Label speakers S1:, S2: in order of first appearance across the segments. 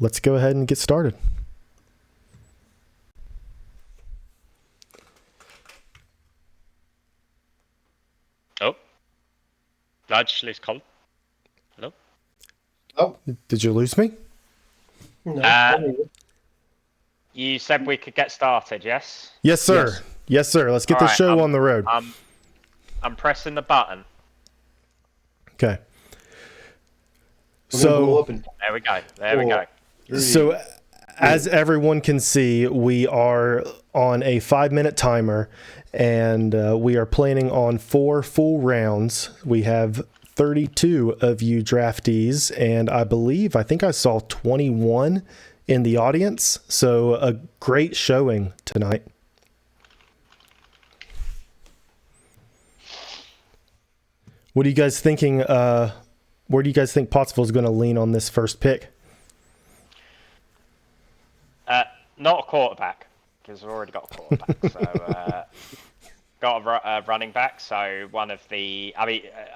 S1: let's go ahead and get started.
S2: Oh, Largely called. Hello.
S3: Oh,
S1: Did you lose me?
S3: no.
S2: You said we could get started, yes?
S1: Yes, sir.
S3: Yes.
S1: Yes, sir. Let's get
S2: All
S1: the
S2: right,
S1: show on the road.
S2: I'm pressing the button.
S1: Okay.
S3: We're gonna blow
S1: So,
S3: up in
S2: There we go. There we go.
S3: 3,
S1: so as everyone can see, we are on a 5-minute timer, and we are planning on 4 full rounds. We have 32 of you draftees, and I think I saw 21 in the audience. So a great showing tonight. What are you guys thinking? Where do you guys think Pottsville is going to lean on this first pick?
S2: Not a quarterback, because we've already got a quarterback. So got a running back. So one of the,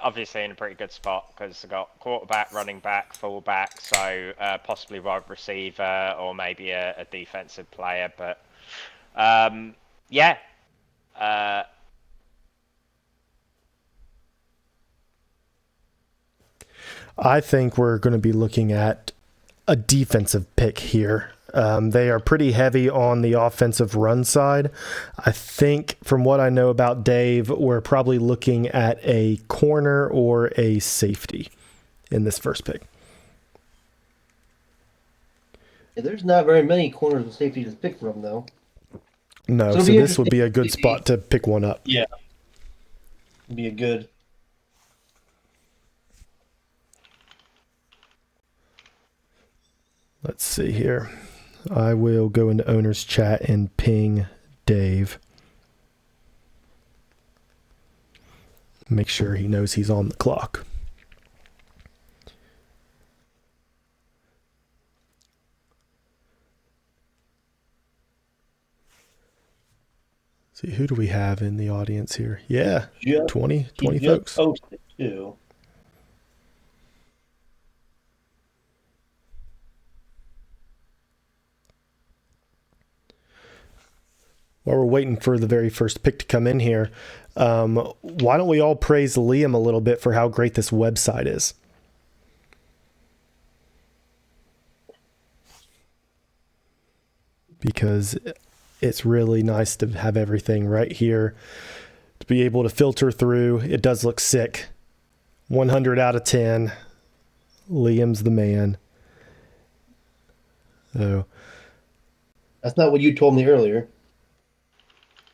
S2: obviously in a pretty good spot because they've got quarterback, running back, fullback. So possibly wide receiver or maybe a defensive player. But yeah.
S1: I think we're going to be looking at a defensive pick here. They are pretty heavy on the offensive run side. I think, from what I know about Dave, we're probably looking at a corner or a safety in this first pick.
S3: There's not very many corners and safeties to pick from, though.
S1: No,
S3: So
S1: so
S3: it'll be
S1: this would be a good
S3: interesting.
S1: spot to pick one up.
S3: Yeah. It'd be a good.
S1: Let's see here. I will go into owner's chat and ping Dave. Make sure he knows he's on the clock. See, who do we have in the audience here? Yeah,
S3: Just,
S1: 20
S3: he just
S1: folks.
S3: posted too.
S1: While we're waiting for the very first pick to come in here, why don't we all praise Liam a little bit for how great this website is? Because it's really nice to have everything right here, to be able to filter through. It does look sick. 100 out of 10. Liam's the man. So,
S3: That's not what you told me earlier.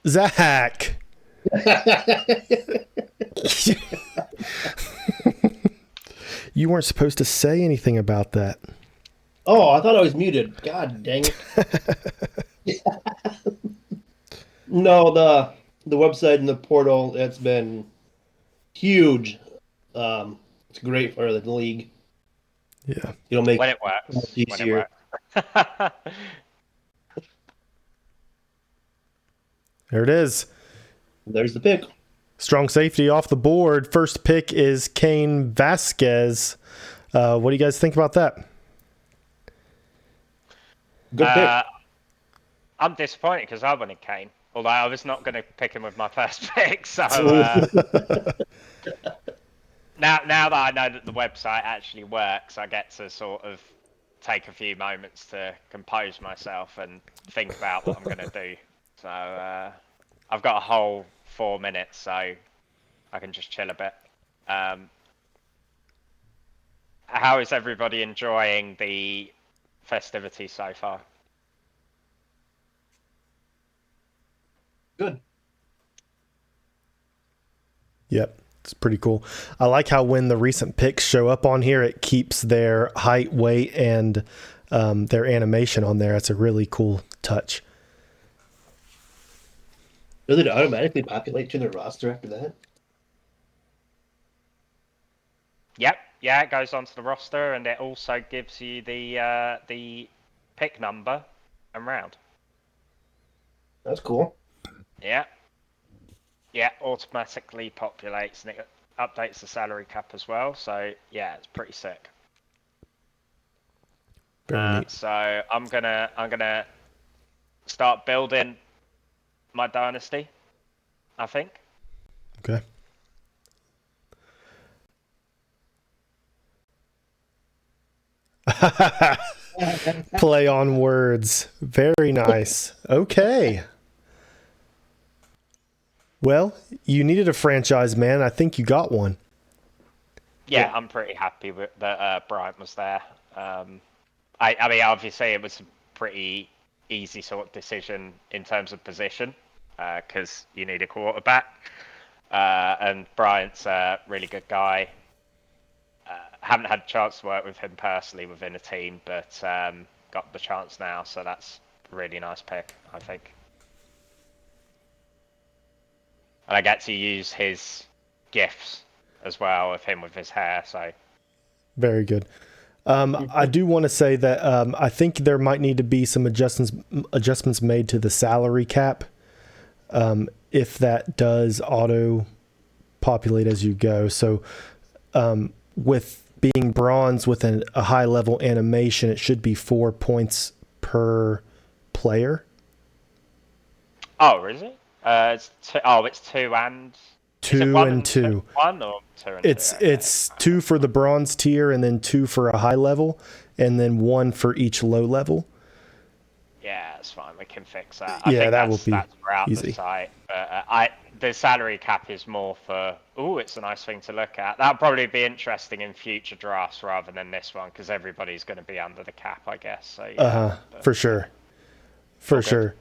S1: Zach! You weren't supposed to say anything about that.
S3: Oh, I thought I was muted. God dang it. No, the website and the portal, it's been huge. It's great for the league.
S1: Yeah.
S3: It'll make
S2: when it works.
S3: it easier.
S1: There it is.
S3: There's the pick.
S1: Strong safety off the board. First pick is Kane Vasquez. What do you guys think about that?
S3: Good pick.
S2: I'm disappointed because I wanted Kane. Although I was not going to pick him with my first pick. So now that I know that the website actually works, I get to sort of take a few moments to compose myself and think about what I'm going to do. So I've got a whole 4 minutes, so I can just chill a bit. How is everybody enjoying the festivities so far?
S3: Good.
S1: Yep. It's pretty cool. I like how when the recent picks show up on here, it keeps their height, weight, and their animation on there. It's a really cool touch.
S3: Does it automatically populate to the roster after that?
S2: Yep, yeah, it goes onto the roster, and it also gives you the pick number and round.
S3: That's cool.
S2: Yeah, automatically populates, and it updates the salary cap as well. So yeah, it's pretty sick.
S1: Very neat.
S2: So I'm gonna start building my dynasty, I think.
S1: Okay. Play on words. Very nice. Okay. Well, you needed a franchise, man. I think you got one.
S2: Yeah, I'm pretty happy with that. Bryant was there. I mean, obviously, it was a pretty easy sort of decision in terms of position, because you need a quarterback, and Bryant's a really good guy. Haven't had a chance to work with him personally within a team, but got the chance now, so that's a really nice pick, I think. And I get to use his gifts as well of him with his hair, so
S1: Very good. I do want to say that I think there might need to be some adjustments made to the salary cap, if that does auto populate as you go. So with being bronze with a high level animation, it should be 4 points per player.
S2: Oh, is it? It's two and is it
S1: Two
S2: one
S1: and two.
S2: One or two and
S1: It's
S2: two? Okay.
S1: it's 2 for the bronze tier, and then 2 for a high level, and then 1 for each low level.
S2: Yeah, that's fine. We can fix that.
S1: Yeah,
S2: I think
S1: that will
S2: that's
S1: be
S2: throughout
S1: easy.
S2: the site. But the salary cap is more for. Oh, it's a nice thing to look at. That'll probably be interesting in future drafts rather than this one because everybody's going to be under the cap, I guess. So yeah.
S1: For sure. For
S2: all good.
S1: sure.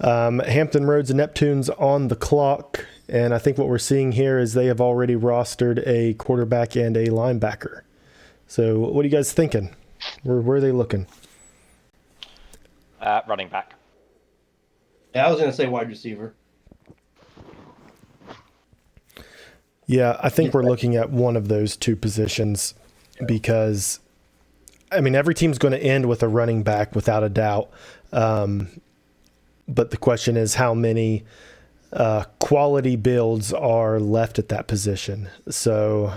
S1: Hampton Roads and Neptune's on the clock, and I think what we're seeing here is they have already rostered a quarterback and a linebacker. So what are you guys thinking? Where are they looking?
S2: Running back.
S3: Yeah, I was gonna say wide receiver.
S1: Yeah, I think we're looking at one of those two positions because, I mean, every team's going to end with a running back without a doubt. But the question is how many quality builds are left at that position. So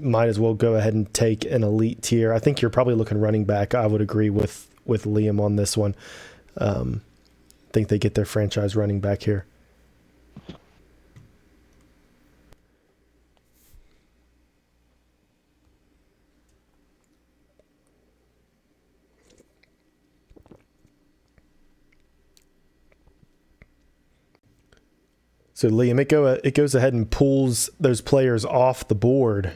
S1: might as well go ahead and take an elite tier. I think you're probably looking running back. I would agree with Liam on this one. I think they get their franchise running back here. So Liam, it goes ahead and pulls those players off the board,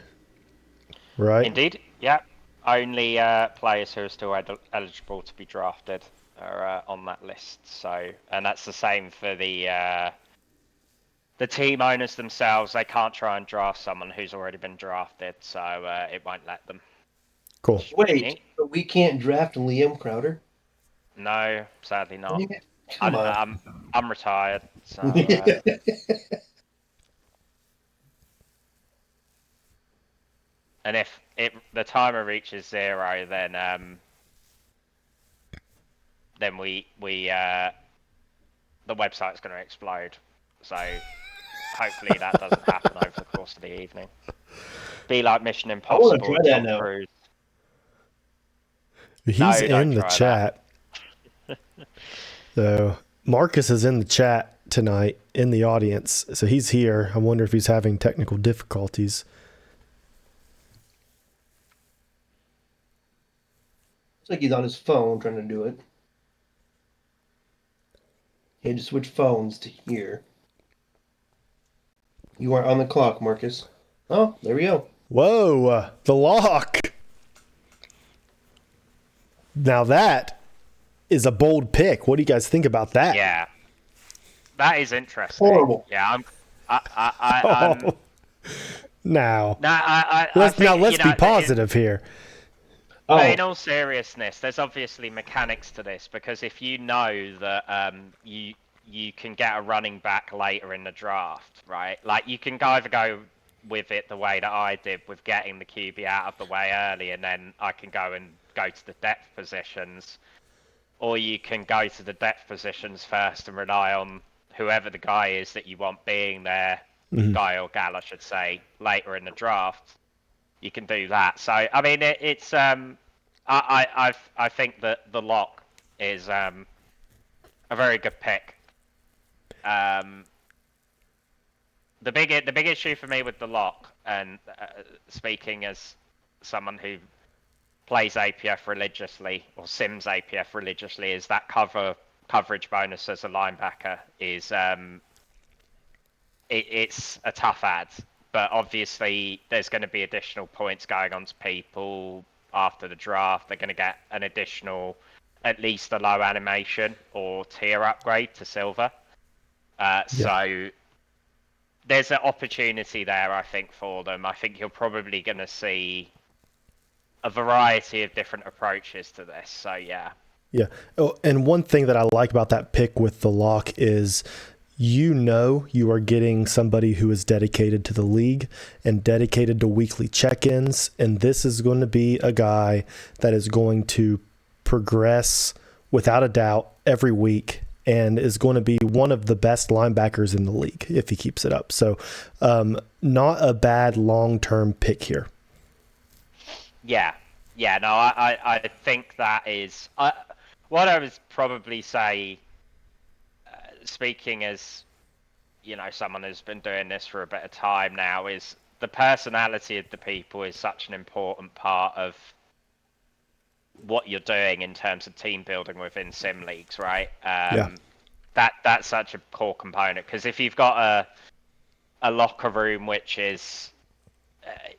S1: right?
S2: Indeed. Yeah. Only players who are still eligible to be drafted are on that list. So, and that's the same for the team owners themselves. They can't try and draft someone who's already been drafted, so it won't let them.
S1: Cool.
S3: Wait, but we can't draft Liam Crowder?
S2: No, sadly not.
S3: Come on.
S2: I'm retired, so. And if the timer reaches 0, then we the website's going to explode. So hopefully that doesn't happen over the course of the evening. Be like Mission Impossible.
S3: try that
S2: Tom
S3: now.
S2: Cruise.
S1: He's
S2: No, don't
S1: in the
S2: try
S1: chat. So Marcus is in the chat tonight in the audience. So he's here. I wonder if he's having technical difficulties.
S3: Looks like he's on his phone trying to do it. He had to switch phones to here. You are on the clock, Marcus. Oh, there we go.
S1: Whoa, the lock. Now that is a bold pick. What do you guys think about that?
S2: Yeah, that is interesting.
S3: Horrible.
S2: Yeah, I'm
S1: Now,
S2: I
S1: let's
S2: think,
S1: be positive here.
S3: Oh,
S2: But in all seriousness, there's obviously mechanics to this because if you know that you can get a running back later in the draft, right? Like you can either go with it the way that I did with getting the QB out of the way early, and then I can go to the depth positions, or you can go to the depth positions first and rely on whoever the guy is that you want being there, guy or gal, I should say, later in the draft. You can do that. So I mean, it's I think that the lock is a very good pick. The big issue for me with the lock, and speaking as someone who plays APF religiously or sims APF religiously, is that coverage bonus as a linebacker is it's a tough ad. But obviously, there's going to be additional points going on to people after the draft. They're going to get an additional, at least a low animation or tier upgrade to silver. So there's an opportunity there, I think, for them. I think you're probably going to see a variety of different approaches to this. So yeah.
S1: Yeah. Oh, and one thing that I like about that pick with the lock is you are getting somebody who is dedicated to the league and dedicated to weekly check-ins, and this is going to be a guy that is going to progress without a doubt every week and is going to be one of the best linebackers in the league if he keeps it up. So not a bad long-term pick here.
S2: Yeah. No, I think that is what I would probably say, speaking as, someone who's been doing this for a bit of time now, is the personality of the people is such an important part of what you're doing in terms of team building within sim leagues, right? That's such a core component, because if you've got a locker room which is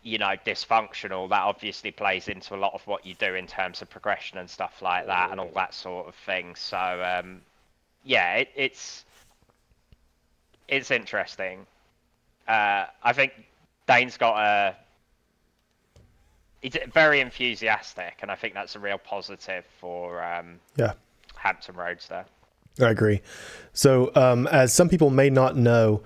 S2: dysfunctional, that obviously plays into a lot of what you do in terms of progression and stuff like that and all that sort of thing. So it's interesting. I think Dane's he's very enthusiastic, and I think that's a real positive for Hampton Roads there.
S1: I agree. So as some people may not know,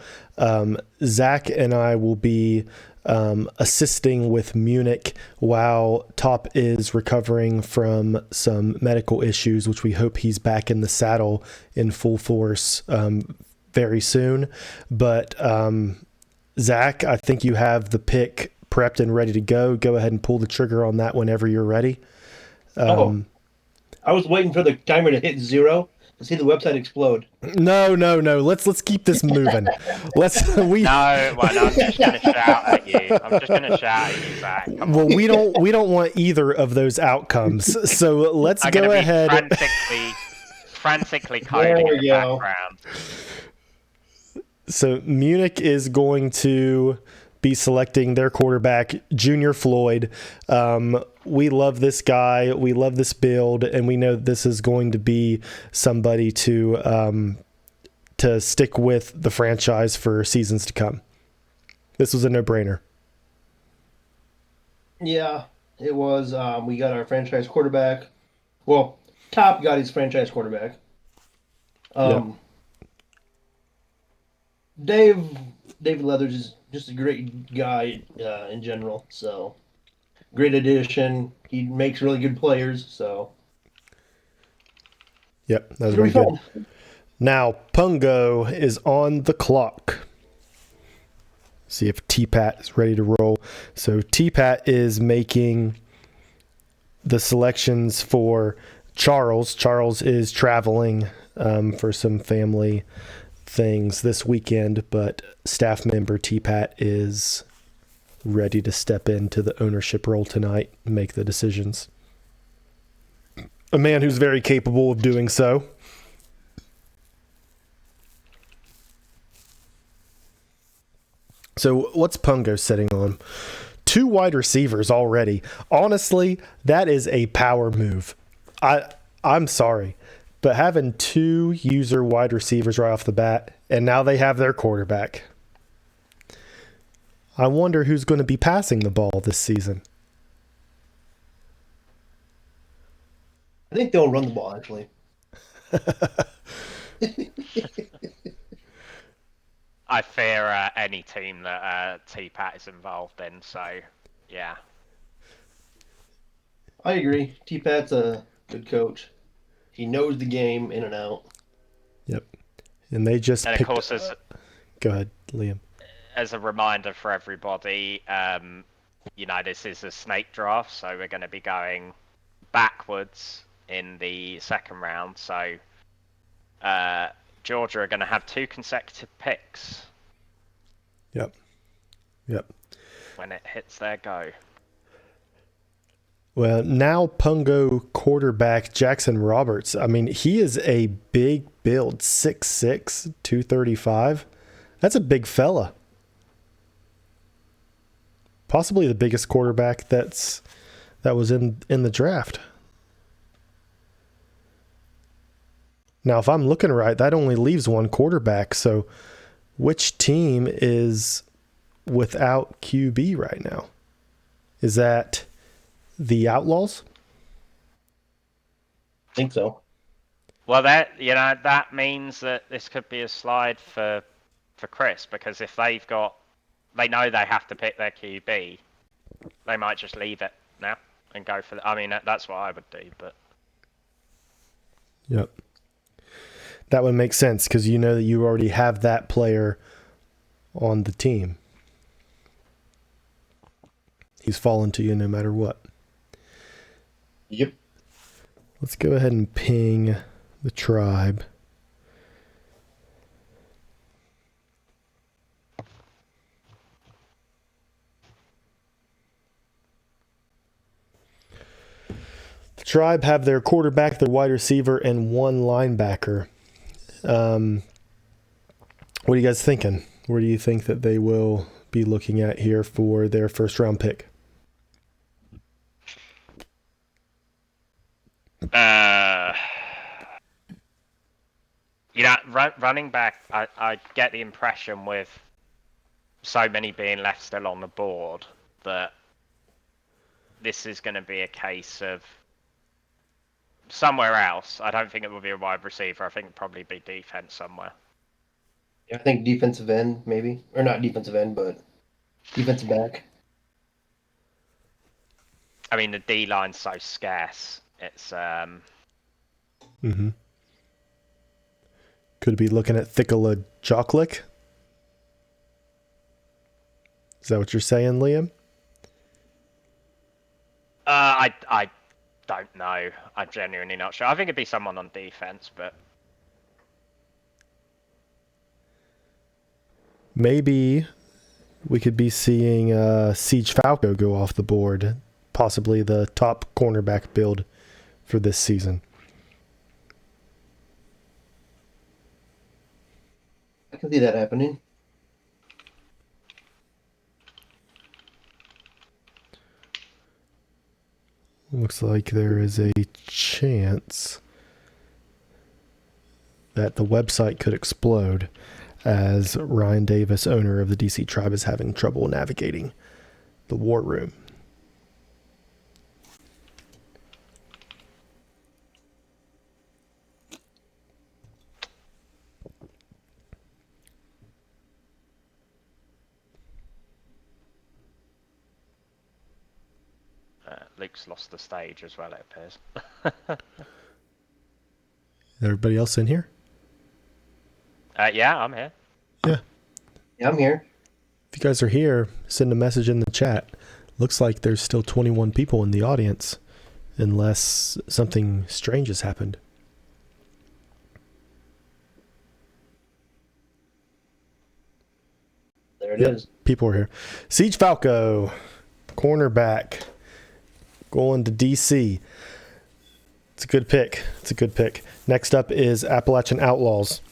S1: Zach and I will be assisting with Munich while Top is recovering from some medical issues, which we hope he's back in the saddle in full force very soon. But Zach, I think you have the pick prepped and ready to go. Go ahead and pull the trigger on that whenever you're ready.
S3: I was waiting for the timer to hit 0 to see the website explode.
S1: No. Let's keep this moving.
S2: No, I'm just gonna shout at you. Zach.
S1: Well, we don't want either of those outcomes. So let's go ahead.
S2: Frantically coding in the background.
S1: So Munich is going to be selecting their quarterback, Junior Floyd. We love this guy. We love this build, and we know this is going to be somebody to stick with the franchise for seasons to come. This was a no-brainer.
S3: Yeah, it was. We got our franchise quarterback. Well, Top got his franchise quarterback. David Leathers is just a great guy in general. So, great addition. He makes really good players. So,
S1: yep, that was very good. Now, Pungo is on the clock. See if T-Pat is ready to roll. So T-Pat is making the selections for Charles. Charles is traveling for some family things this weekend, but staff member T-Pat is ready to step into the ownership role tonight and make the decisions. A man who's very capable of doing so. So what's Pungo sitting on? 2 wide receivers already. Honestly, that is a power move. I'm sorry, but having 2 user wide receivers right off the bat, and now they have their quarterback. I wonder who's going to be passing the ball this season.
S3: I think they'll run the ball, actually.
S2: I fear any team that T-Pat is involved in, so yeah.
S3: I agree. T-Pat's a good coach. He knows the game in and out.
S1: Yep. And they just
S2: and of course,
S1: Go ahead, Liam.
S2: As a reminder for everybody, this is a snake draft, so we're going to be going backwards in the second round, so Georgia are going to have 2 consecutive picks.
S1: Yep.
S2: When it hits their go.
S1: Well, now Pungo quarterback Jackson Roberts. I mean, he is a big build, 6'6", 235. That's a big fella. Possibly the biggest quarterback that was in the draft. Now, if I'm looking right, that only leaves one quarterback. So, which team is without QB right now? Is that the Outlaws?
S3: I think so.
S2: Well, that means that this could be a slide for Chris, because if they know they have to pick their QB, they might just leave it now and go for I mean, that's what I would do, but.
S1: Yep. That would make sense because you know that you already have that player on the team. He's fallen to you no matter what.
S3: Yep.
S1: Let's go ahead and ping the tribe. The tribe have their quarterback, their wide receiver, and 1 linebacker. What are you guys thinking? Where do you think that they will be looking at here for their first round pick?
S2: Running back, I get the impression with so many being left still on the board that this is going to be a case of somewhere else. I don't think it will be a wide receiver. I think it'll probably be defense somewhere.
S3: Yeah, I think defensive end, maybe. Or not defensive end, but defensive back.
S2: I mean, the D-line's so scarce. It's...
S1: Could be looking at Thikola Jocklick. Is that what you're saying, Liam?
S2: I don't know. I'm genuinely not sure. I think it'd be someone on defense, but...
S1: Maybe we could be seeing Siege Falco go off the board. Possibly the top cornerback build for this season.
S3: I can see that happening.
S1: Looks like there is a chance that the website could explode as Ryan Davis, owner of the DC Tribe, is having trouble navigating the war room.
S2: Luke's lost the stage as well, it appears.
S1: Everybody else in here?
S2: Yeah, I'm here.
S1: Yeah.
S3: Yeah, I'm here.
S1: If you guys are here, send a message in the chat. Looks like there's still 21 people in the audience, unless something strange has happened.
S3: There it is.
S1: People are here. Siege Falco, cornerback, going to DC. It's a good pick. Next up is Appalachian Outlaws.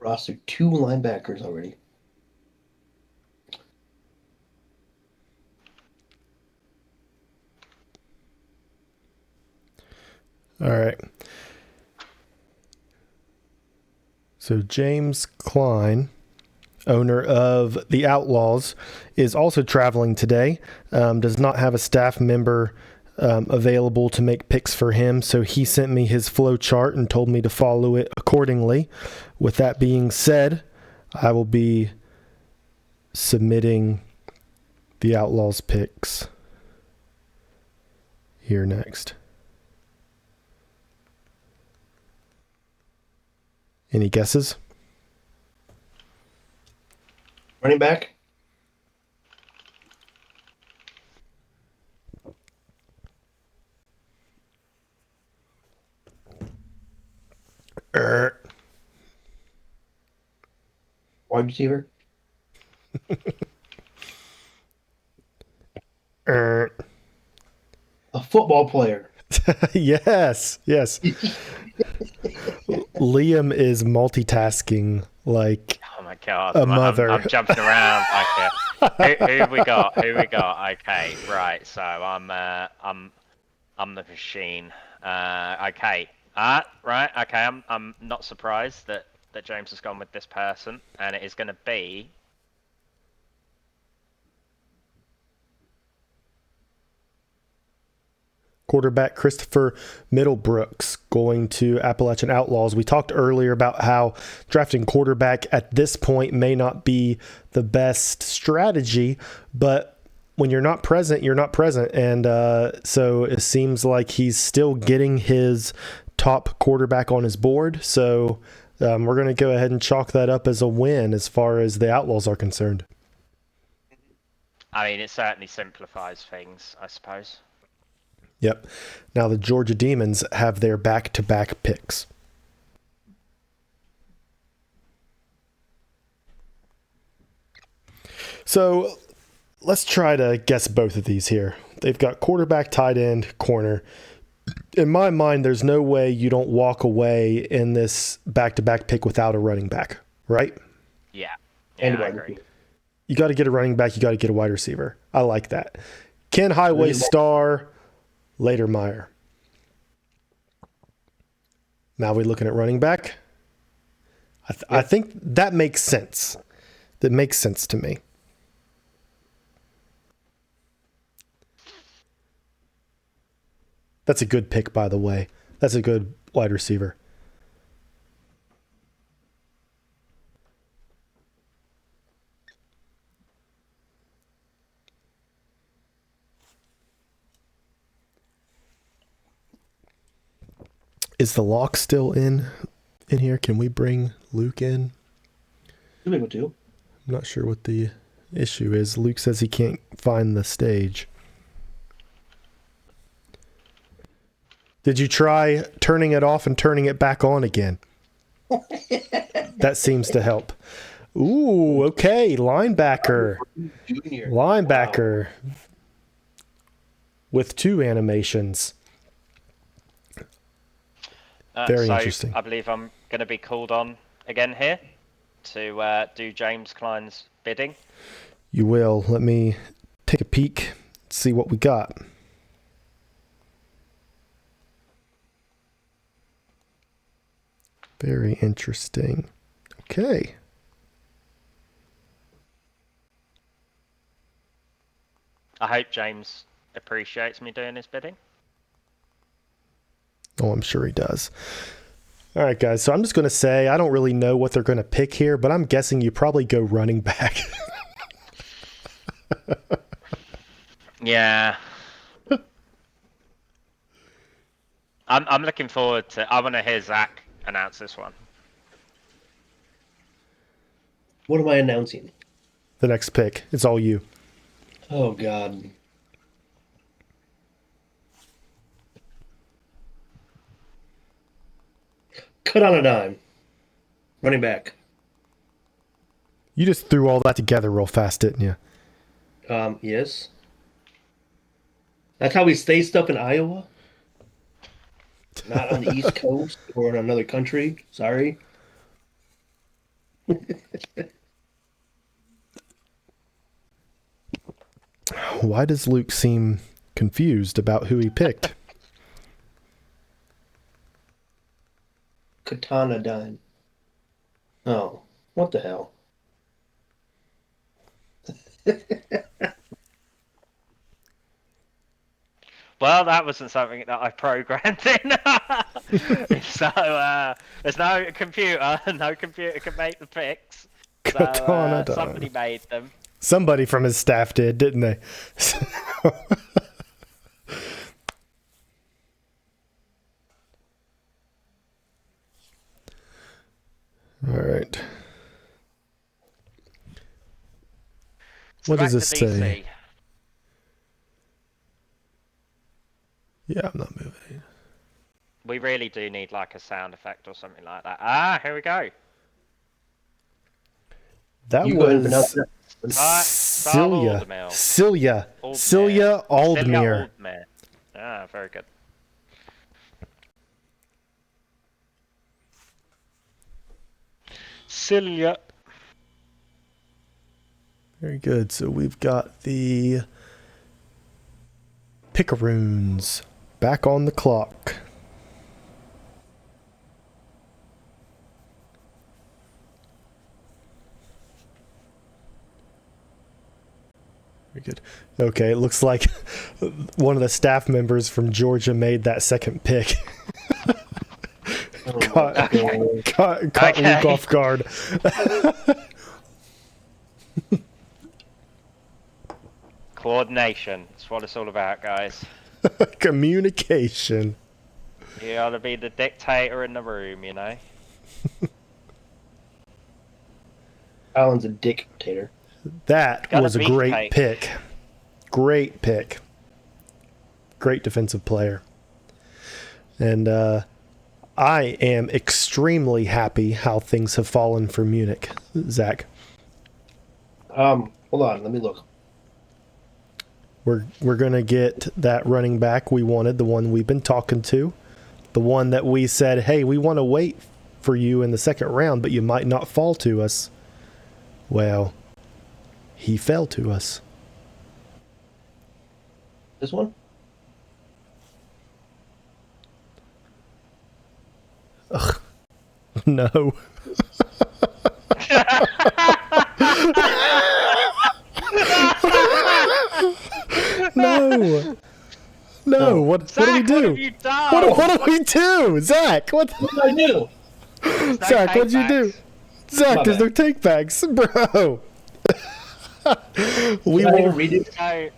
S3: Rostered 2 linebackers already.
S1: All right. So James Klein, owner of the Outlaws, is also traveling today. Does not have a staff member available to make picks for him, so he sent me his flow chart and told me to follow it accordingly. With that being said, I will be submitting the Outlaws picks here next? Any guesses?
S3: Running back. Wide receiver. A football player.
S1: Yes. Liam is multitasking like
S2: Oh my god!
S1: a mother.
S2: I'm jumping around. Okay. Who we got? Okay, right. So I'm the machine. Okay. Right. Okay. I'm not surprised that James has gone with this person, and it is going to be.
S1: Quarterback Christopher Middlebrooks going to Appalachian Outlaws. We talked earlier about how drafting quarterback at this point may not be the best strategy, but when you're not present, you're not present. And so it seems like he's still getting his top quarterback on his board. So we're going to go ahead and chalk that up as a win as far as the Outlaws are concerned.
S2: I mean, it certainly simplifies things, I suppose.
S1: Yep. Now the Georgia Demons have their back-to-back picks. So let's try to guess both of these here. They've got quarterback, tight end, corner. In my mind, there's no way you don't walk away in this back-to-back pick without a running back, right?
S2: Yeah.
S3: And
S2: I
S3: wide
S2: agree.
S3: receiver.
S1: You got to get a running back. You got to get a wide receiver. I like that. Ken Highway star, Ledermeyer. Now we're looking at running back. I think that makes sense. That makes sense to me. That's a good pick, by the way. That's a good wide receiver. Is the lock still in here? Can we bring Luke in?
S3: You'll be able to.
S1: I'm not sure what the issue is. Luke says he can't find the stage. Did you try turning it off and turning it back on again? That seems to help. Ooh, okay. Linebacker.
S3: Junior.
S1: Linebacker. With 2 animations. Very
S2: so
S1: interesting.
S2: I believe I'm going to be called on again here to do James Klein's bidding.
S1: You will. Let me take a peek, see what we got. Very interesting. Okay.
S2: I hope James appreciates me doing his bidding.
S1: Oh, I'm sure he does. All right, guys. So I'm just going to say I don't really know what they're going to pick here, but I'm guessing you probably go running back.
S2: Yeah. I'm looking forward to. I want to hear Zach announce this one.
S3: What am I announcing?
S1: The next pick. It's all you.
S3: Oh, God. Cut on a dime. Running back.
S1: You just threw all that together real fast, didn't you?
S3: Yes. That's how we say stuff in Iowa? Not on the East Coast or in another country. Sorry.
S1: Why does Luke seem confused about who he picked?
S3: Katana dime. Oh, what the hell?
S2: Well, that wasn't something that I programmed in. So there's no computer. No computer can make the picks. So
S1: Katana dime.
S2: somebody made them.
S1: Somebody from his staff did, didn't they? right.
S2: So
S1: What does
S2: back
S1: this
S2: to
S1: say?
S2: DC.
S1: Yeah, I'm not moving.
S2: We really do need like a sound effect or something like that. Ah, here we go.
S1: That
S3: You go ahead and pronounce
S1: was
S3: that.
S1: Celia.
S2: Aldemir.
S1: Celia.
S2: Aldemir.
S1: Celia Aldmere.
S2: Celia Aldmere. Ah, very good. Celia.
S1: Very good. So we've got the Picaroons back on the clock. Very good. Okay, it looks like one of the staff members from Georgia made that second pick.
S3: Oh,
S1: Caught,
S3: okay.
S1: caught
S2: Okay.
S1: Luke off guard.
S2: Coordination. That's what it's all about, guys.
S1: Communication.
S2: You gotta be the dictator in the room, you know?
S3: Alan's a dictator.
S1: That
S2: Got a
S1: was a great
S2: beefcake.
S1: pick. Great pick. Great defensive player. And I am extremely happy how things have fallen for Munich, Zach.
S3: Hold on, let me look.
S1: We're gonna get that running back we wanted, the one we've been talking to, the one that we said, hey, we want to wait for you in the second round, but you might not fall to us. Well, he fell to us.
S3: This one?
S1: No. No. No. What do we
S2: Zach,
S1: do?
S2: what have you done?
S1: What do we do? Zach, what?
S3: What did I do?
S2: There's no
S1: Zach, what'd you do?
S2: takebacks.
S1: Zach,
S3: My
S1: there's
S3: bad.
S1: no take backs, bro. We
S3: Did I
S1: will.
S3: read it?
S2: So,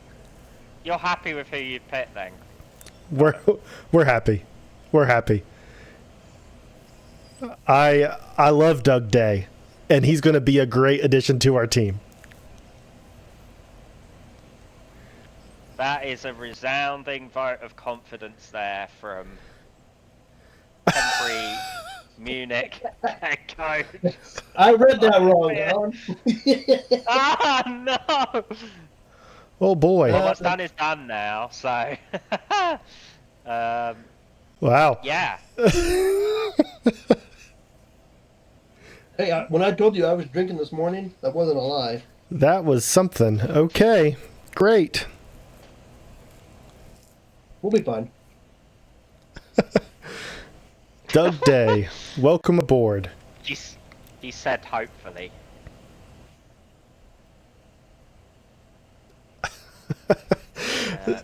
S2: you're happy with who you picked then?
S1: We're happy. We're happy. I love Doug Day, and he's going to be a great addition to our team.
S2: That is a resounding vote of confidence there from temporary Munich head coach.
S3: I read that wrong, Alan.
S2: Ah, no!
S1: Oh boy!
S2: Well, what's done is done now, so...
S1: Wow.
S2: yeah.
S3: Hey, when I told you I was drinking this morning, that wasn't a lie.
S1: That was something. Okay, great.
S3: We'll be fine.
S1: Doug Day, welcome aboard.
S2: He said hopefully.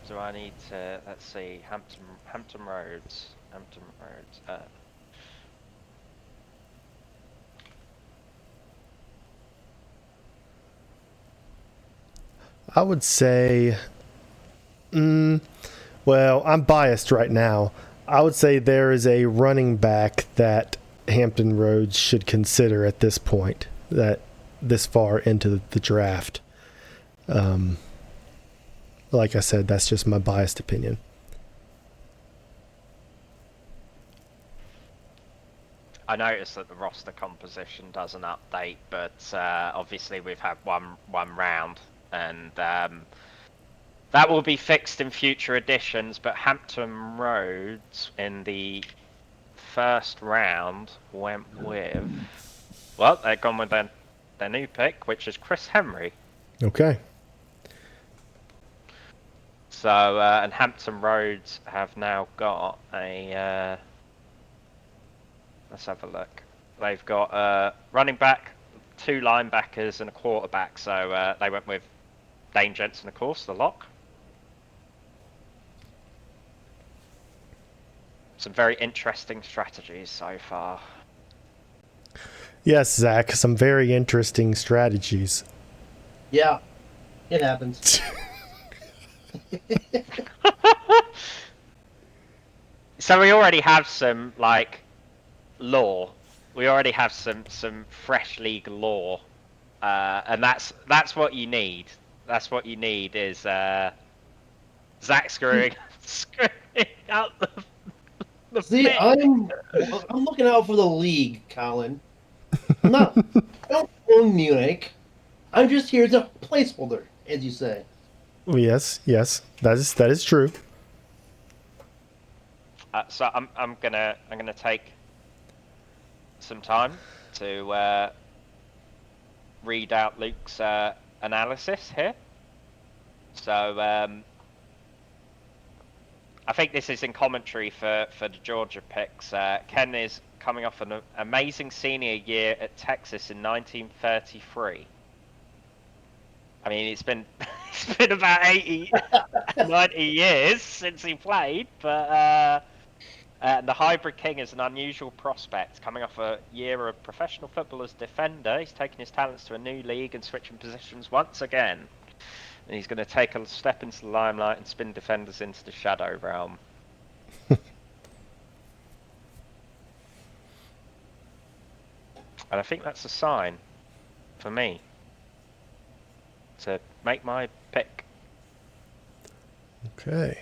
S2: Do I need to, let's see, Hampton Roads.
S1: I would say, well, I'm biased right now. I would say there is a running back that Hampton Roads should consider at this point, that this far into the draft. Like I said, that's just my biased opinion.
S2: I noticed that the roster composition doesn't update, but obviously we've had one round, and that will be fixed in future editions. But Hampton Roads in the first round went with, well, they've gone with their new pick, which is Chris Henry.
S1: Okay.
S2: So and Hampton Roads have now got a. Let's have a look. They've got a running back, 2 linebackers, and a quarterback. So they went with Dane Jensen, of course, the lock. Some very interesting strategies so far.
S1: Yes, Zach, some very interesting strategies.
S3: Yeah, it happens.
S2: So we already have some like lore we already have some fresh league lore, and that's what you need. That's what you need is Zach screwing out the
S3: See,
S2: pick.
S3: I'm looking out for the league, Colin. I'm not. I don't own Munich. I'm just here as a placeholder, as you say.
S1: Yes, that is true.
S2: So I'm gonna take some time to read out Luke's analysis here. So I think this is in commentary for the Georgia picks. Ken is coming off an amazing senior year at Texas in 1933. I mean, it's been about 90 years since he played, but the Hybrid King is an unusual prospect. Coming off a year of professional football as defender, he's taken his talents to a new league and switching positions once again. And he's going to take a step into the limelight and spin defenders into the shadow realm. And I think that's a sign for me to make my pick.
S1: Okay.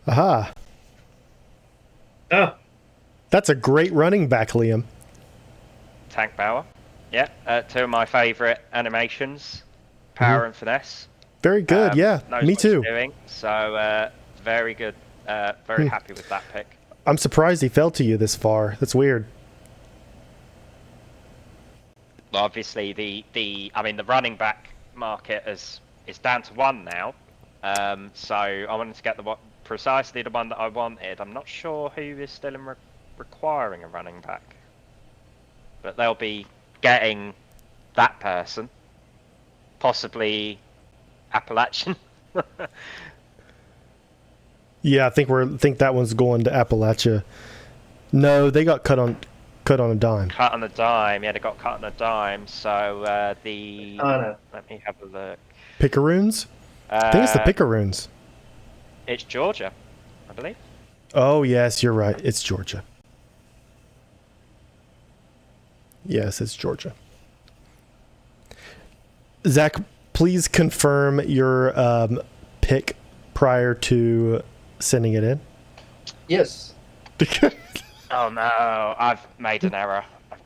S1: Aha.
S3: Ah,
S1: That's a great running back, Liam.
S2: Tank Bauer. Yeah, two of my favourite animations, Power and Finesse.
S1: Very good. Yeah,
S2: Knows
S1: me
S2: what he's
S1: too.
S2: doing, so very good. Very happy with that pick.
S1: I'm surprised he fell to you this far. That's weird.
S2: Well, obviously, the running back market is down to one now. So I wanted to get precisely the one that I wanted. I'm not sure who is still requiring a running back, but they'll be getting that person, possibly Appalachian.
S1: Yeah, I think that one's going to Appalachia. No, they got cut on a dime.
S2: Cut on a dime. Yeah, they got cut on a dime. So let me have a look.
S1: Picaroons? I think it's the Picaroons.
S2: It's Georgia, I believe.
S1: Oh, yes, you're right. It's Georgia. Yes, it's Georgia. Zach, please confirm your pick prior to sending it in.
S3: yes.
S2: Oh no, I've made an error. I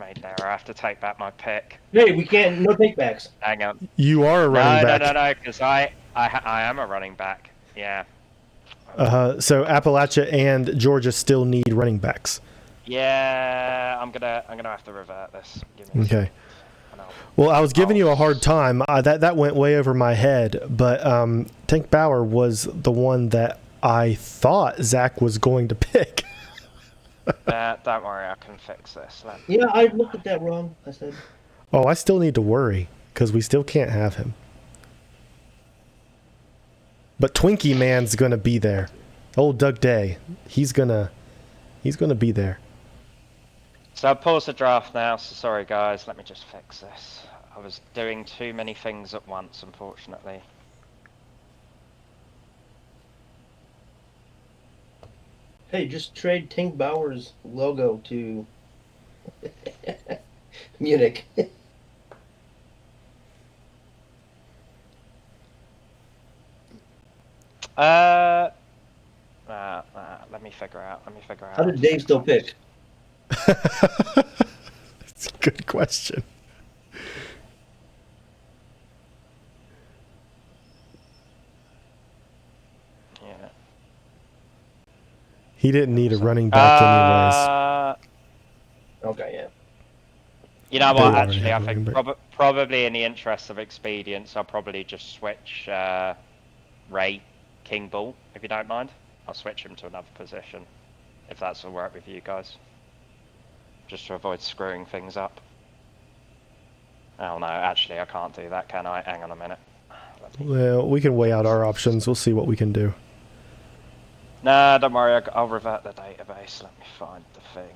S2: have to take back my pick.
S3: Hey, we can't. No takebacks.
S2: Hang on.
S1: You are a running back.
S2: No, because I am a running back. Yeah.
S1: So Appalachia and Georgia still need running backs.
S2: Yeah, I'm gonna have to revert this. Give me a
S1: Okay.
S2: second.
S1: Well, I was giving you a hard time. That went way over my head, but Tank Bauer was the one that I thought Zach was going to pick.
S2: Don't worry, I can fix this.
S3: Yeah, I looked at that wrong. I said.
S1: Oh, I still need to worry because we still can't have him. But Twinkie Man's gonna be there. Old Doug Day, he's gonna be there.
S2: So I've paused the draft now, so sorry guys, let me just fix this. I was doing too many things at once, unfortunately.
S3: Hey, just trade Tink Bauer's logo to Munich.
S2: Let me figure out.
S3: How did Dave still pick?
S1: It's a good question.
S2: Yeah.
S1: He didn't need a running back anyways.
S3: Okay, yeah.
S2: You know
S1: They
S2: what?
S1: already
S2: Actually, I
S1: have a
S2: think
S1: running back.
S2: probably in the interest of expedience, I'll probably just switch Ray King Bull, if you don't mind. I'll switch him to another position, if that's all right with you guys. Just to avoid screwing things up. Oh no, actually I can't do that, can I? Hang on a minute.
S1: Well, we can weigh out our options. We'll see what we can do.
S2: Nah, don't worry, I'll revert the database. Let me find the thing.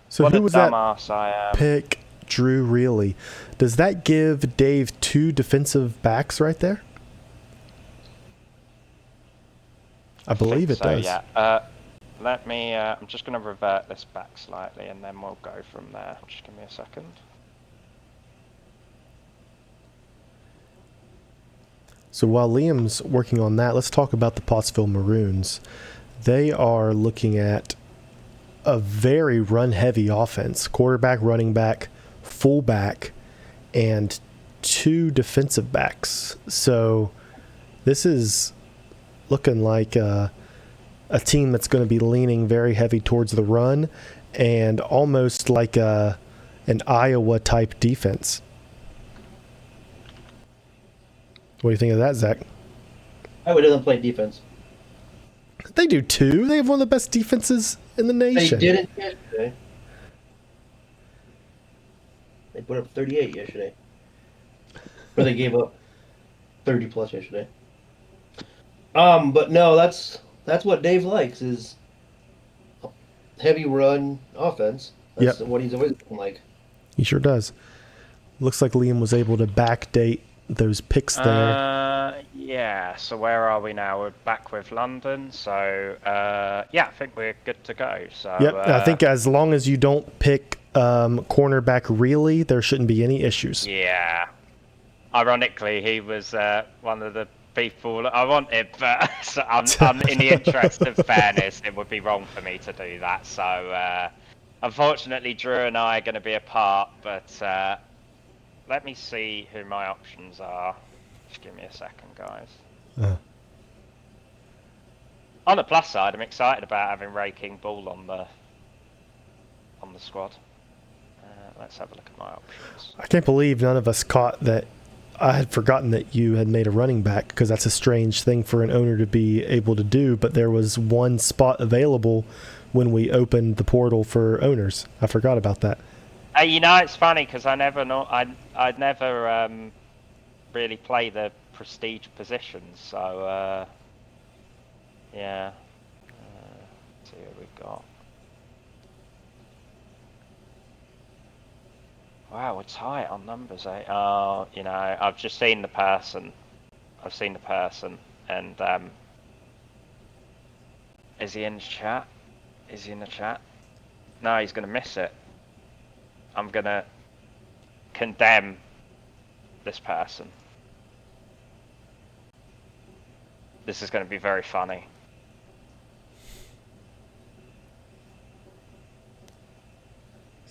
S1: So
S2: What
S1: who
S2: a
S1: was that
S2: dumbass I am.
S1: pick? Drew Reilly. Does that give Dave 2 defensive backs right there? I believe it does.
S2: Yeah. Let me. I'm just going to revert this back slightly, and then we'll go from there. Just give me a second.
S1: So while Liam's working on that, let's talk about the Pottsville Maroons. They are looking at a very run-heavy offense. Quarterback, running back, fullback, and 2 defensive backs. So this is looking like a team that's going to be leaning very heavy towards the run and almost like an Iowa-type defense. What do you think of that, Zach?
S3: Iowa doesn't play defense.
S1: They do too. They have one of the best defenses in the nation.
S3: They didn't yesterday. They put up 38 yesterday. Or they gave up 30 plus yesterday. But no, that's what Dave likes is a heavy run offense. That's what he's always been like.
S1: He sure does. Looks like Liam was able to backdate those picks there.
S2: Yeah, so where are we now? We're back with London, so yeah, I think we're good to go. So
S1: Yep, I think as long as you don't pick cornerback Reilly, there shouldn't be any issues.
S2: Yeah. Ironically, he was one of the people I wanted, but so I'm in the interest of fairness, it would be wrong for me to do that. So unfortunately, Drew and I are going to be apart, but let me see who my options are. Just give me a second, guys. On the plus side, I'm excited about having Ray King Ball on the squad. Let's have a look at my options.
S1: I can't believe none of us caught that. I had forgotten that you had made a running back, because that's a strange thing for an owner to be able to do, but there was one spot available when we opened the portal for owners. I forgot about that.
S2: You know, it's funny because I never really play the prestige positions, so yeah. Let's see what we've got. Wow, we're tight on numbers, eh? Oh, you know, I've just seen the person. And is he in the chat? Is he in the chat? No, he's gonna miss it. I'm gonna condemn this person. This is gonna be very funny.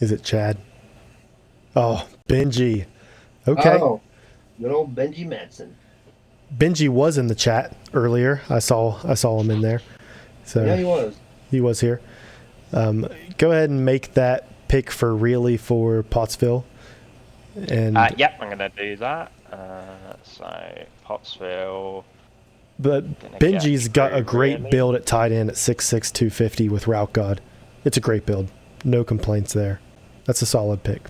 S1: Is it Chad? Oh, Benji. Okay.
S3: Oh, good old Benji Madsen.
S1: Benji was in the chat earlier. I saw him in there. So
S3: Yeah, he was.
S1: He was here. Go ahead and make that pick for Reilly for Pottsville. And
S2: yep, I'm gonna do that. So Pottsville.
S1: but Benji's got a great build at tight end at 6'6", 250 with Route God. It's a great build. No complaints there. That's a solid pick.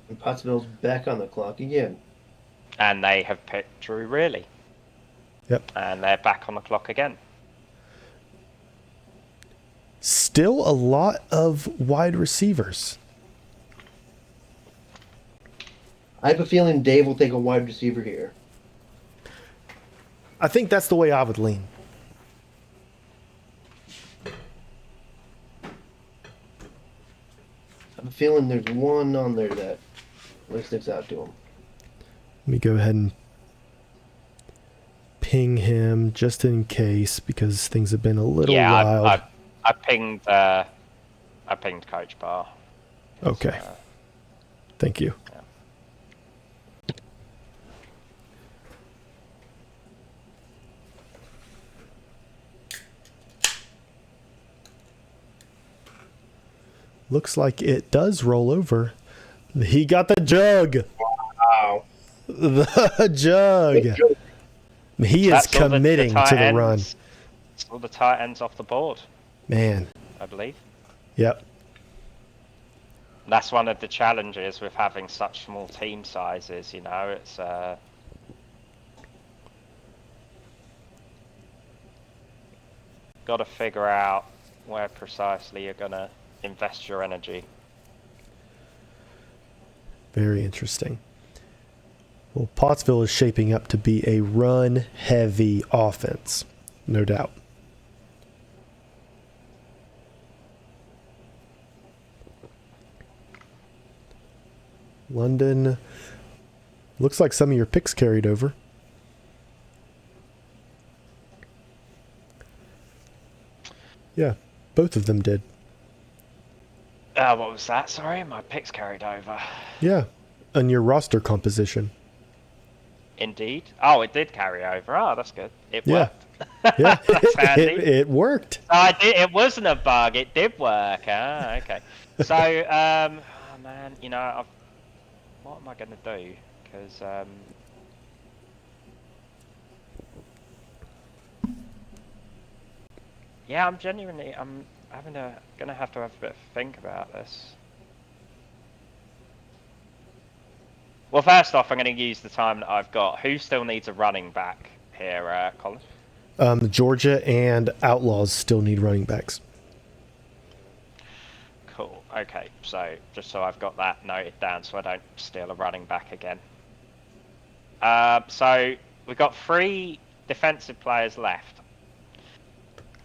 S3: And Pottsville's back on the clock again.
S2: And they have picked Drew Reilly.
S1: Yep.
S2: And they're back on the clock again.
S1: Still a lot of wide receivers.
S3: I have a feeling Dave will take a wide receiver here.
S1: I think that's the way I would lean.
S3: I have a feeling there's one on there that really sticks out to him.
S1: Let me go ahead and ping him just in case, because things have been a little wild.
S2: I pinged Coach Barr.
S1: Okay. Thank you.
S2: Yeah.
S1: Looks like it does roll over. He got the jug.
S3: Wow.
S1: The jug. He is committing to the run.
S2: All the tight ends off the board.
S1: Man.
S2: I believe.
S1: Yep.
S2: That's one of the challenges with having such small team sizes, you know, it's got to figure out where precisely you're going to invest your energy.
S1: Very interesting. Well, Pottsville is shaping up to be a run-heavy offense, no doubt. London, looks like some of your picks carried over. Yeah, both of them did.
S2: What was that? Sorry, my picks carried over.
S1: Yeah, on your roster composition.
S2: Indeed. Oh, it did carry over. Oh, that's good. It
S1: Yeah.
S2: worked.
S1: Yeah,
S2: That's handy.
S1: it worked.
S2: It wasn't a bug. It did work. Ah, okay. So, oh man, what am I gonna do? Because yeah, I'm gonna have to have a bit of a think about this. Well, first off, I'm going to use the time that I've got. Who still needs a running back here, Colin?
S1: Georgia and Outlaws still need running backs.
S2: Cool. Okay, so just so I've got that noted down so I don't steal a running back again. So we've got 3 defensive players left.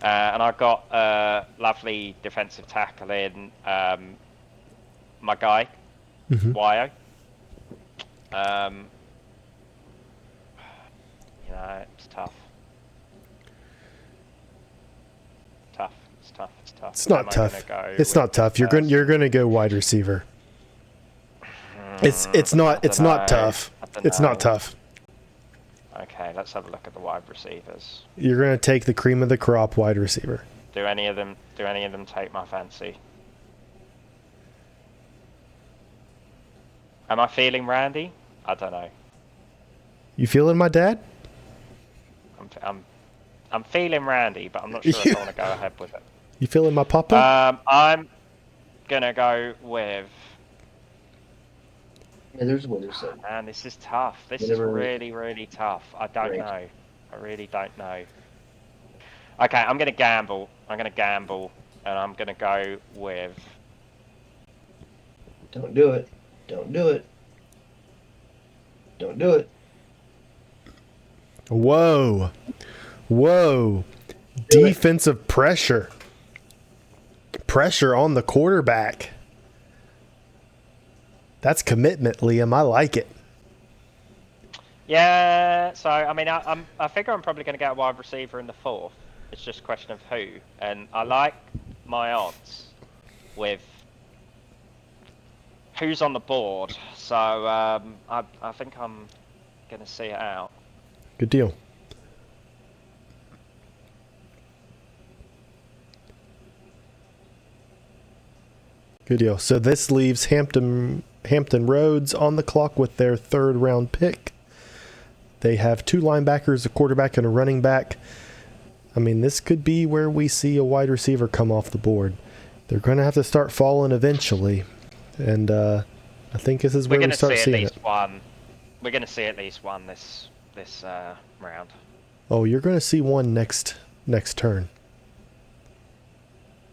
S2: And I've got a lovely defensive tackle in my guy, Wyo. It's tough. It's tough.
S1: It's not tough. It's not tough. You're going to go wide receiver. It's not tough. It's not tough.
S2: Okay, let's have a look at the wide receivers.
S1: You're going to take the cream of the crop wide receiver.
S2: Do any of them take my fancy? Am I feeling Randy? I don't know.
S1: You feeling my dad?
S2: I'm feeling Randy, but I'm not sure if I want to go ahead with it.
S1: You feeling my papa?
S2: I'm gonna go with.
S3: Yeah, there's what they're saying.
S2: Man, this is tough. This is really, really tough. I don't know. I really don't know. Okay, I'm gonna gamble. And I'm gonna go with.
S3: Don't do it. Don't do it. Don't do it.
S1: Whoa. Defensive pressure. Pressure on the quarterback. That's commitment, Liam. I like it.
S2: Yeah, so I mean, I figure I'm probably going to get a wide receiver in the 4th. It's just a question of who, and I like my odds with who's on the board. So I think I'm going to see it out.
S1: Good deal. Good deal. So this leaves Hampton Roads on the clock with their 3rd round pick. They have 2 linebackers, a quarterback, and a running back. I mean, this could be where we see a wide receiver come off the board. They're going to have to start falling eventually. And I think this is where we start seeing it.
S2: We're going to see at least one this round.
S1: Oh, you're going to see one next turn.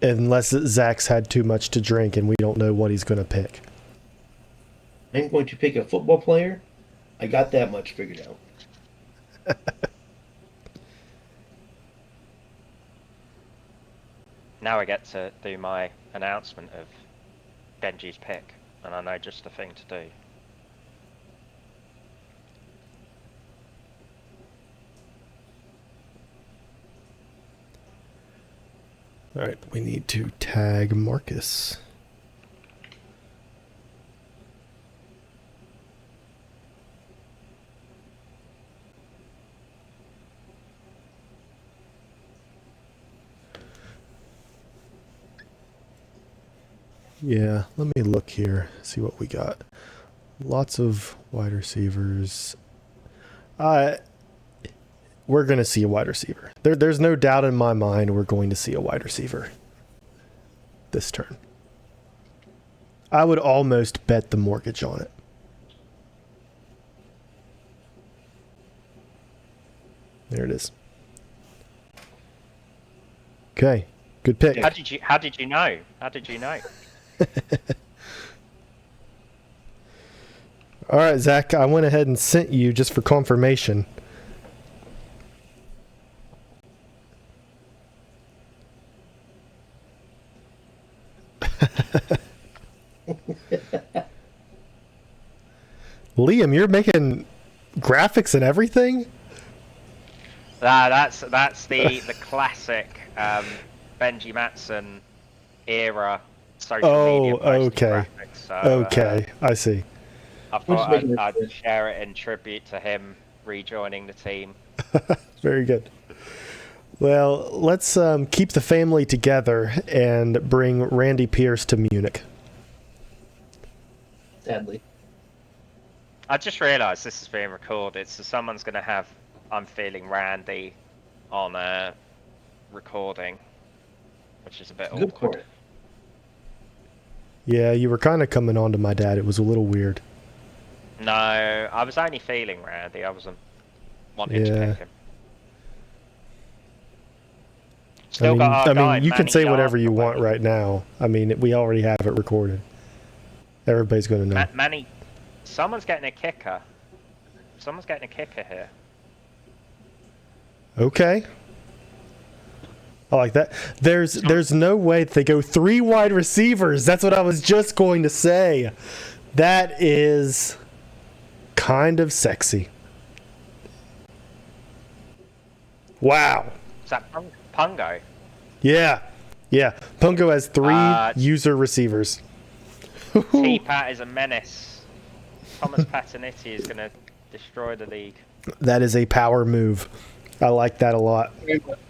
S1: Unless Zach's had too much to drink and we don't know what he's going to pick.
S3: I'm going to pick a football player. I got that much figured out.
S2: Now I get to do my announcement of Benji's pick, and I know just the thing to do.
S1: All right, we need to tag Marcus. Yeah, let me look here, see what we got. Lots of wide receivers. We're going to see a wide receiver. There's no doubt in my mind we're going to see a wide receiver this turn. I would almost bet the mortgage on it. There it is. Okay, good pick.
S2: How did you know?
S1: All right, Zach, I went ahead and sent you just for confirmation. Liam, you're making graphics and everything?
S2: That's the classic Benji Matson era social media posting
S1: okay.
S2: graphics. So,
S1: Okay, I see.
S2: I
S3: We're just
S2: thought
S3: making it
S2: I'd
S3: fit.
S2: share it in tribute to him rejoining the team.
S1: Very good. Well, let's keep the family together and bring Randy Pierce to Munich.
S3: Sadly.
S2: I just realised this is being recorded, so someone's going to have "I'm Feeling Randy" on a recording, which is a bit
S3: Good
S2: awkward.
S3: for it.
S1: Yeah, you were kind of coming on to my dad. It was a little weird.
S2: No, I was only feeling Randy. I wasn't wanting to
S1: Yeah.
S2: kick him. Still got our
S1: I
S2: guy,
S1: mean, you can
S2: Manny
S1: say whatever you
S2: Gardner,
S1: want right now. I mean, we already have it recorded. Everybody's going to know.
S2: Manny, someone's getting a kicker. Someone's getting a kicker here.
S1: Okay. I like that. There's no way they go 3 wide receivers. That's what I was just going to say. That is kind of sexy. Wow.
S2: Is that Pungo?
S1: Yeah. Yeah. Pungo has 3
S2: Uh,
S1: user receivers.
S2: T-Pat is a menace. Thomas Paterniti is going to destroy the league.
S1: That is a power move. I like that a lot.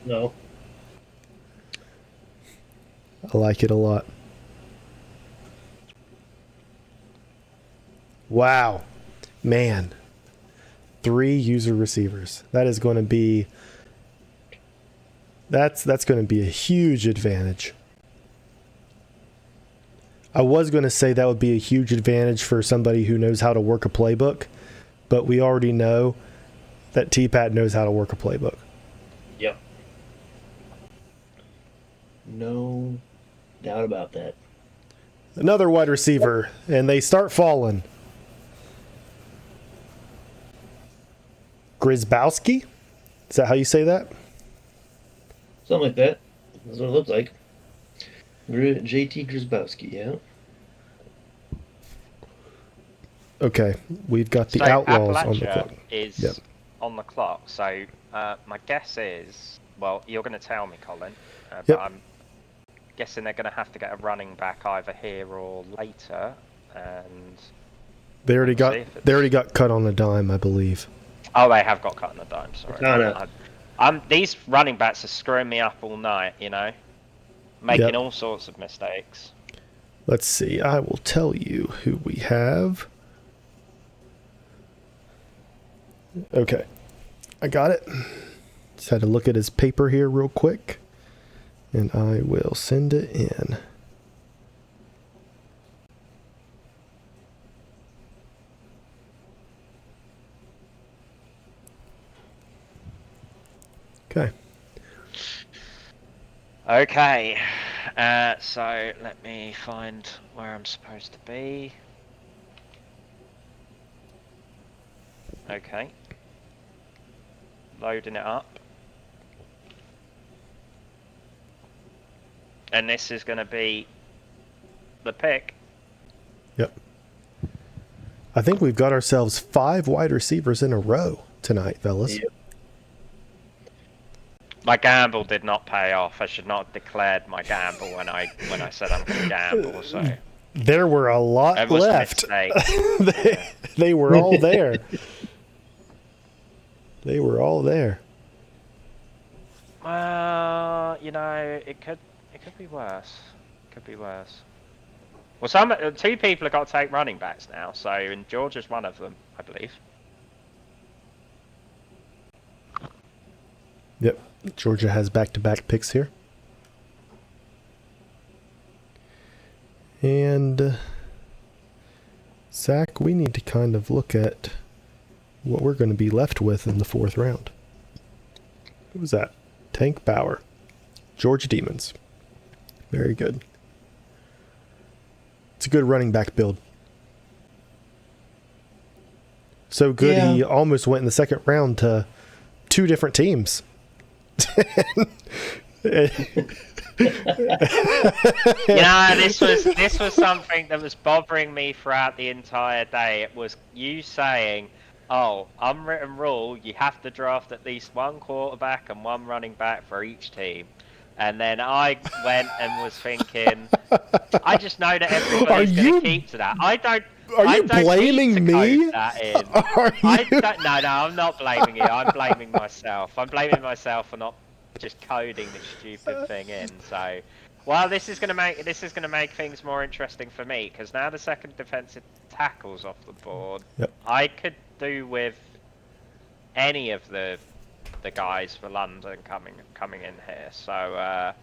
S3: No.
S1: I like it a lot. Wow. Man. 3 user receivers. That is going to be that's going to be a huge advantage. I was going to say that would be a huge advantage for somebody who knows how to work a playbook, but we already know that T-Pat knows how to work a playbook.
S3: Yep. No doubt about that.
S1: Another wide receiver, and they start falling. Grzybowski? Is that how you say that?
S3: Something like that. That's what it looks like. JT Grzybowski, yeah.
S1: Okay, we've got the
S2: So
S1: Outlaws on the
S2: Appalachia
S1: clock.
S2: is
S1: Yep.
S2: on the clock. So my guess is, well, you're going to tell me, Colin,
S1: Yep.
S2: but I'm guessing they're going to have to get a running back either here or later. And
S1: They already
S2: We'll
S1: got
S2: see if it's-
S1: they already got cut on the dime, I believe.
S2: oh, they have got cut on the dime. Sorry.
S3: Katana.
S2: These running backs are screwing me up all night. You know, making
S1: Yep.
S2: all sorts of mistakes.
S1: Let's see. I will tell you who we have. Okay. I got it. Just had to look at his paper here real quick. And I will send it in. Okay.
S2: Okay, so let me find where I'm supposed to be. Okay. Loading it up. And this is going to be the pick.
S1: Yep. I think we've got ourselves 5 wide receivers in a row tonight, fellas.
S3: Yep.
S2: My gamble did not pay off. I should not have declared my gamble when I said I'm going to gamble. So
S1: There were a lot
S2: it was a
S1: left.
S2: mistake.
S1: They were all there. They were all there.
S2: Well, you know, it could be worse. Could be worse. Well, 2 people have got to take running backs now. So, and George is one of them, I believe.
S1: Yep. Georgia has back-to-back picks here. And Zach, we need to kind of look at what we're going to be left with in the 4th round. Who was that? Tank Bauer. Georgia Demons. Very good. It's a good running back build. So good,
S3: Yeah.
S1: he almost went in the second round to 2 different teams.
S2: This was something that was bothering me throughout the entire day. It was you saying, "Oh, unwritten rule: you have to draft at least 1 quarterback and 1 running back for each team." And then I went and was thinking, I just know that everybody's going to keep to that. I don't.
S1: Are you
S2: don't
S1: blaming
S2: need to
S1: me?
S2: code that in.
S1: Are you?
S2: No, I'm not blaming you. I'm blaming myself. I'm blaming myself for not just coding this stupid thing in. So, well, this is going to make things more interesting for me because now the second defensive tackle's off the board.
S1: Yep.
S2: I could do with any of the guys for London coming in here. So.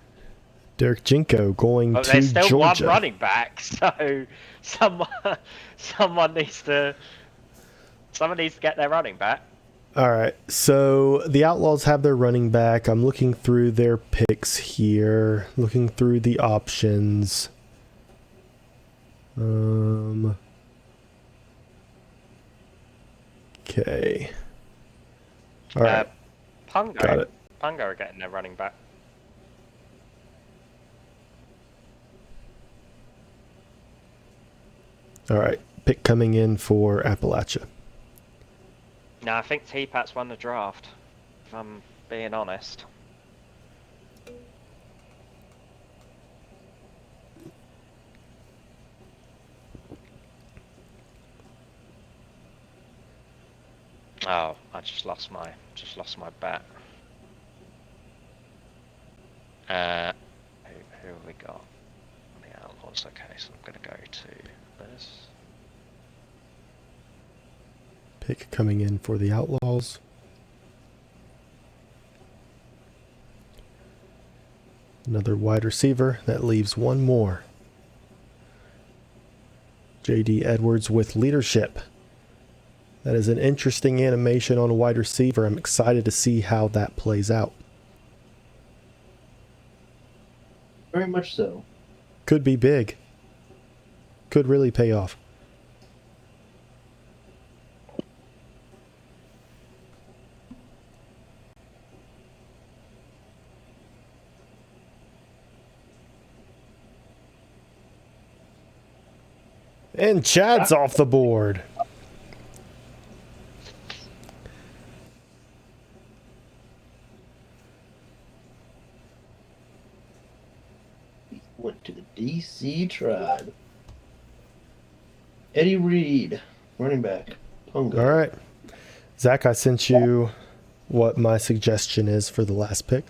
S1: Derek Jinko going
S2: But
S1: to
S2: there's still
S1: Georgia.
S2: 1 running back, so someone needs to get their running back.
S1: All right. So the Outlaws have their running back. I'm looking through their picks here, looking through the options. Okay. All right.
S2: Pungo.
S1: Got it.
S2: Pungo are getting their running back.
S1: All right. Pick coming in for Appalachia.
S2: No, I think T-Pat's won the draft, if I'm being honest. Oh, I just lost my bet. Who have we got? The Outlaws. Okay, so I'm gonna go to this.
S1: Pick coming in for the Outlaws. Another wide receiver. That leaves 1 more. J.D. Edwards with leadership. That is an interesting animation on a wide receiver. I'm excited to see how that plays out.
S3: Very much so.
S1: Could be big. Could really pay off. And Chad's off the board.
S3: Went to the DC Tribe. Eddie Reed, running back. Pungo.
S1: All right. Zach, I sent you what my suggestion is for the last pick.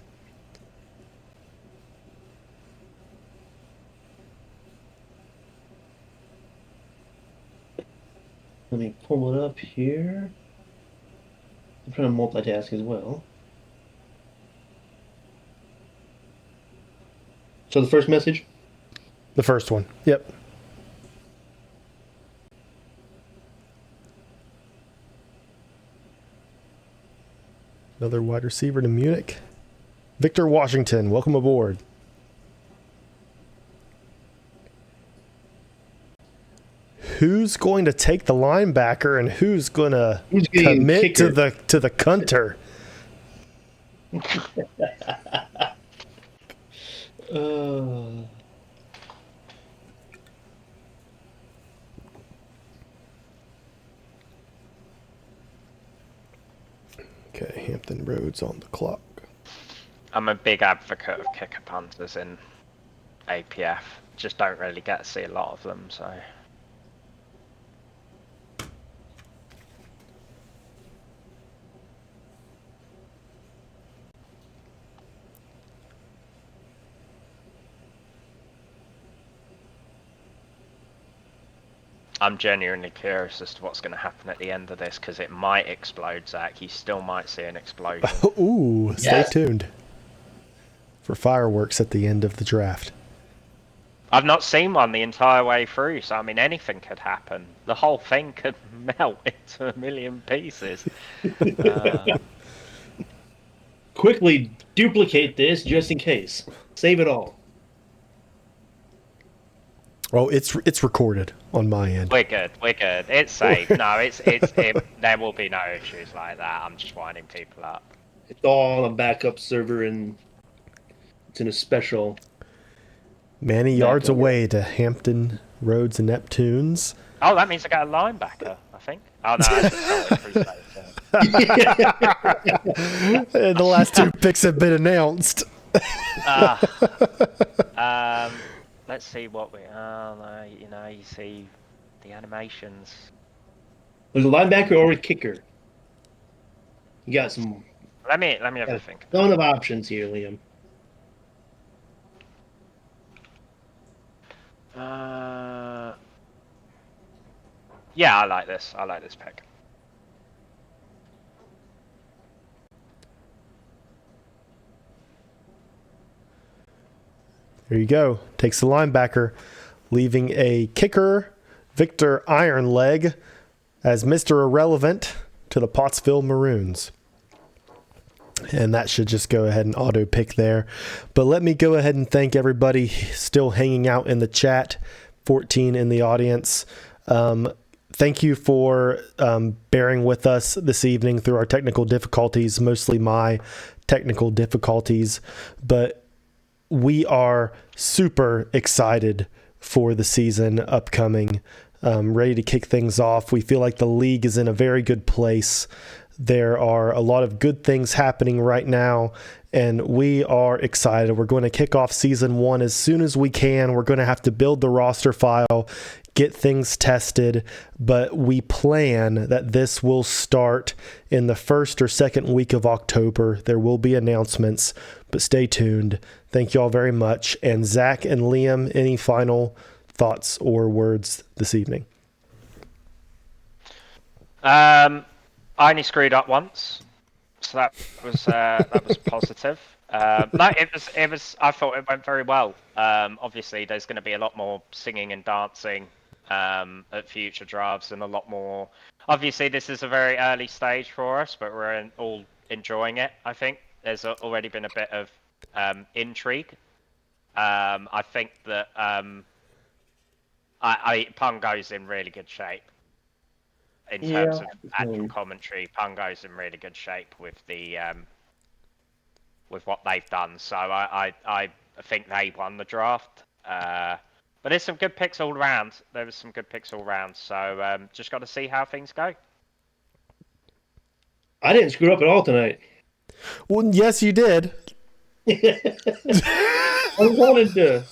S3: Let me pull it up here. I'm trying to multitask as well. So the first message?
S1: The first one. Yep. Another wide receiver to Munich. Victor Washington, welcome aboard. Who's going to take the linebacker and who's going to commit to the cunter? Okay, Hampton Roads on the clock.
S2: I'm a big advocate of kicker punters in APF. Just don't really get to see a lot of them, so. I'm genuinely curious as to what's going to happen at the end of this because it might explode, Zach. You still might see an explosion.
S1: Ooh, stay tuned for fireworks at the end of the draft.
S2: I've not seen one the entire way through, so I mean anything could happen. The whole thing could melt into a million pieces.
S3: Quickly duplicate this just in case. Save it all.
S1: Oh, it's recorded on my end.
S2: We're good. We're good. It's safe. No, there will be no issues like that. I'm just winding people up.
S3: It's all on a backup server, and it's in a special.
S1: Many yards
S3: Backup.
S1: away to Hampton Roads and Neptunes.
S2: Oh, that means I got a linebacker, I think. Oh, no, I just pretty safe,
S1: And the last two picks have been announced.
S2: Let's see what we. Oh, no, you see the animations.
S3: There's a linebacker or a kicker. You got some
S2: Let me have a think.
S3: ton of options here, Liam.
S2: Yeah, I like this. I like this pick.
S1: There you go. Takes the linebacker, leaving a kicker, Victor Ironleg, as Mr. Irrelevant to the Pottsville Maroons. And that should just go ahead and auto pick there. But let me go ahead and thank everybody still hanging out in the chat, 14 in the audience. Thank you for bearing with us this evening through our technical difficulties, mostly my technical difficulties. But we are super excited for the season upcoming, ready to kick things off. We feel like the league is in a very good place. There are a lot of good things happening right now, and we are excited. We're going to kick off season 1 as soon as we can. We're going to have to build the roster file, get things tested, but we plan that this will start in the first or second week of October. There will be announcements, but stay tuned. Thank you all very much. And Zach and Liam, any final thoughts or words this evening?
S2: I only screwed up once, so that was positive. No, it was. I thought it went very well. Obviously, there's going to be a lot more singing and dancing at future drafts, and a lot more. Obviously, this is a very early stage for us, but we're all enjoying it. I think there's already been a bit of intrigue. I think that Pungo's in really good shape. In terms of actual commentary, Pungo's in really good shape with the with what they've done. So I think they won the draft. But there's some good picks all around. There was some good picks all around. So just got to see how things go.
S3: I didn't screw up at all tonight.
S1: Well, yes, you did.
S3: I wanted to.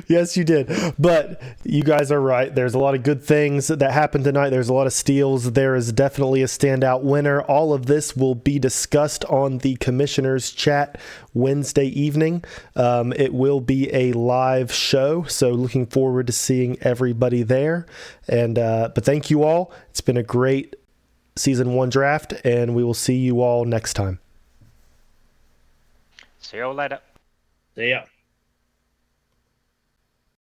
S1: Yes, you did. But you guys are right. There's a lot of good things that happened tonight. There's a lot of steals. There is definitely a standout winner. All of this will be discussed on the commissioners chat Wednesday evening. It will be a live show, so looking forward to seeing everybody there. And but thank you all. It's been a great season 1 draft, and we will see you all next time.
S2: See you all later.
S3: Yeah.